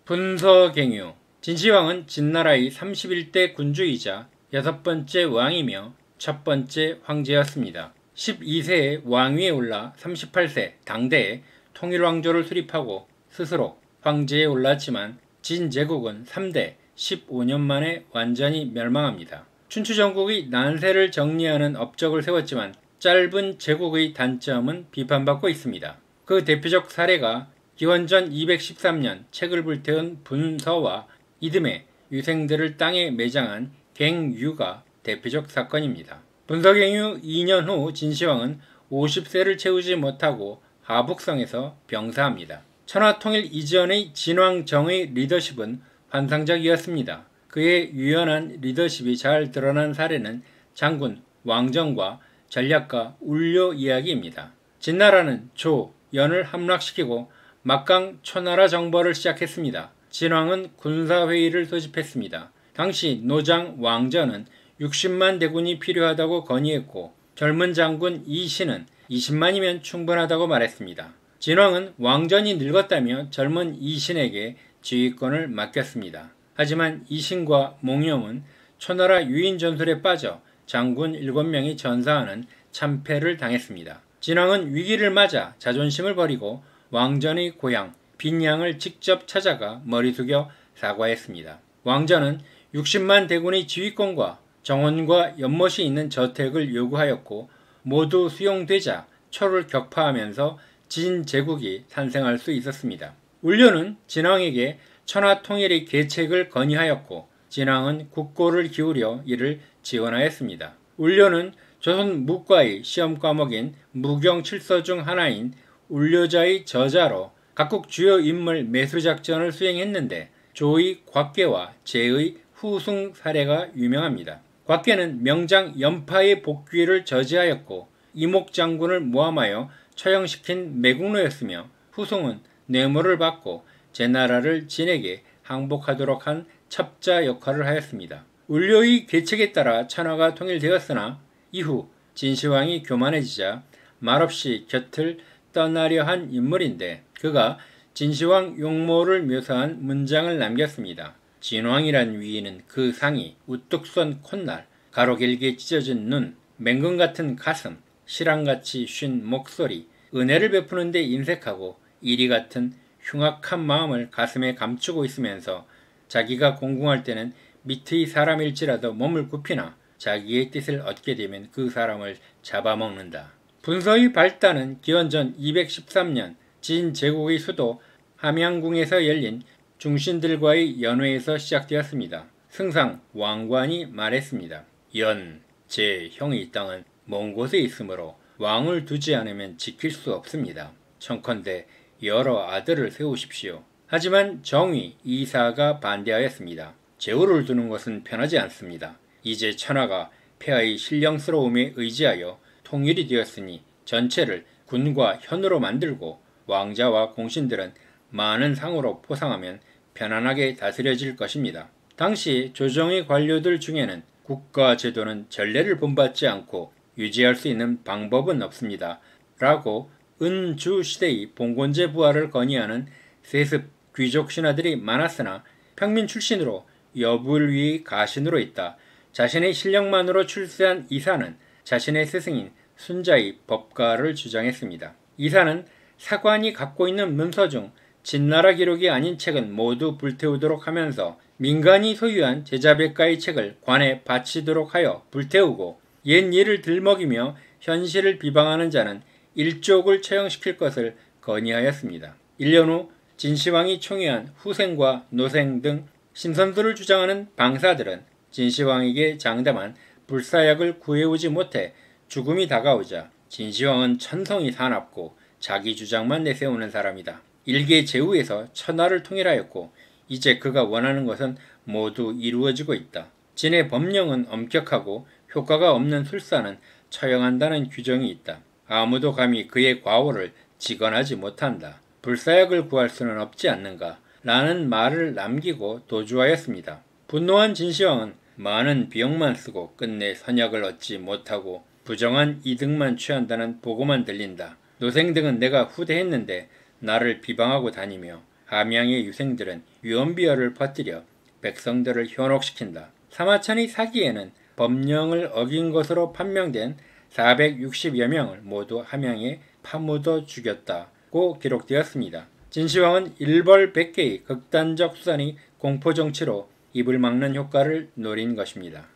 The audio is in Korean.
분서갱유. 진시황은 진나라의 31대 군주이자 6번째 왕이며 첫 번째 황제였습니다. 12세에 왕위에 올라 38세 당대에 통일왕조를 수립하고 스스로 황제에 올랐지만 진제국은 3대 15년 만에 완전히 멸망합니다. 춘추전국의 난세를 정리하는 업적을 세웠지만 짧은 제국의 단점은 비판받고 있습니다. 그 대표적 사례가 기원전 213년 책을 불태운 분서와 이듬해 유생들을 땅에 매장한 갱유가 대표적 사건입니다. 분서갱유 2년 후 진시황은 50세를 채우지 못하고 하북성에서 병사합니다. 천하통일 이전의 진왕정의 리더십은 환상적이었습니다. 그의 유연한 리더십이 잘 드러난 사례는 장군 왕정과 전략가 울료 이야기입니다. 진나라는 조, 연을 함락시키고 막강 초나라 정벌을 시작했습니다. 진왕은 군사회의를 소집했습니다. 당시 노장 왕전은 60만 대군이 필요하다고 건의했고 젊은 장군 이신은 20만이면 충분하다고 말했습니다. 진왕은 왕전이 늙었다며 젊은 이신에게 지휘권을 맡겼습니다. 하지만 이신과 몽염은 초나라 유인 전술에 빠져 장군 7명이 전사하는 참패를 당했습니다. 진왕은 위기를 맞아 자존심을 버리고 왕전의 고향 빈양을 직접 찾아가 머리 숙여 사과했습니다. 왕전은 60만 대군의 지휘권과 정원과 연못이 있는 저택을 요구하였고 모두 수용되자 초를 격파하면서 진제국이 탄생할 수 있었습니다. 울료는 진왕에게 천하통일의 계책을 건의하였고 진왕은 국고를 기울여 이를 지원하였습니다. 울료는 조선 무과의 시험 과목인 무경칠서 중 하나인 울료자의 저자로 각국 주요 인물 매수작전을 수행했는데 조의 곽계와 제의 후승 사례가 유명합니다. 곽계는 명장 연파의 복귀를 저지하였고 이목장군을 모함하여 처형시킨 매국노였으며 후승은 뇌물을 받고 제나라를 진에게 항복하도록 한 첩자 역할을 하였습니다. 울료의 계책에 따라 천하가 통일되었으나 이후 진시황이 교만해지자 말없이 곁을 떠나려 한 인물인데 그가 진시황 용모를 묘사한 문장을 남겼습니다. 진왕이란 위인은 그 상이 우뚝 선 콧날, 가로 길게 찢어진 눈, 맹금 같은 가슴, 실황같이 쉰 목소리, 은혜를 베푸는데 인색하고 이리 같은 흉악한 마음을 가슴에 감추고 있으면서 자기가 공공할 때는 밑의 사람일지라도 몸을 굽히나 자기의 뜻을 얻게 되면 그 사람을 잡아먹는다. 분서의 발단은 기원전 213년 진제국의 수도 함양궁에서 열린 중신들과의 연회에서 시작되었습니다. 승상 왕관이 말했습니다. 연, 제 형의 이 땅은 먼 곳에 있으므로 왕을 두지 않으면 지킬 수 없습니다. 청컨대 여러 아들을 세우십시오. 하지만 정의 이사가 반대하였습니다. 제후를 두는 것은 편하지 않습니다. 이제 천하가 폐하의 신령스러움에 의지하여 통일이 되었으니 전체를 군과 현으로 만들고 왕자와 공신들은 많은 상으로 포상하면 편안하게 다스려질 것입니다. 당시 조정의 관료들 중에는 국가 제도는 전례를 본받지 않고 유지할 수 있는 방법은 없습니다. 라고 은주 시대의 봉건제 부하를 건의하는 세습 귀족 신하들이 많았으나 평민 출신으로 여불위의 가신으로 있다. 자신의 실력만으로 출세한 이사는 자신의 스승인 순자의 법가를 주장했습니다. 이사는 사관이 갖고 있는 문서 중 진나라 기록이 아닌 책은 모두 불태우도록 하면서 민간이 소유한 제자백가의 책을 관에 바치도록 하여 불태우고 옛 일을 들먹이며 현실을 비방하는 자는 일족을 처형시킬 것을 건의하였습니다. 1년 후 진시황이 총애한 후생과 노생 등 신선수를 주장하는 방사들은 진시황에게 장담한 불사약을 구해오지 못해 죽음이 다가오자 진시황은 천성이 사납고 자기 주장만 내세우는 사람이다. 일개 제후에서 천하를 통일하였고 이제 그가 원하는 것은 모두 이루어지고 있다. 진의 법령은 엄격하고 효과가 없는 술사는 처형한다는 규정이 있다. 아무도 감히 그의 과오를 직언하지 못한다. 불사약을 구할 수는 없지 않는가? 라는 말을 남기고 도주하였습니다. 분노한 진시황은 많은 비용만 쓰고 끝내 선약을 얻지 못하고 부정한 이득만 취한다는 보고만 들린다. 노생 등은 내가 후대했는데 나를 비방하고 다니며 함양의 유생들은 유언비어를 퍼뜨려 백성들을 현혹시킨다. 사마천의 사기에는 법령을 어긴 것으로 판명된 460여 명을 모두 함양에 파묻어 죽였다고 기록되었습니다. 진시황은 일벌 100개의 극단적 수단의 공포정치로 입을 막는 효과를 노린 것입니다.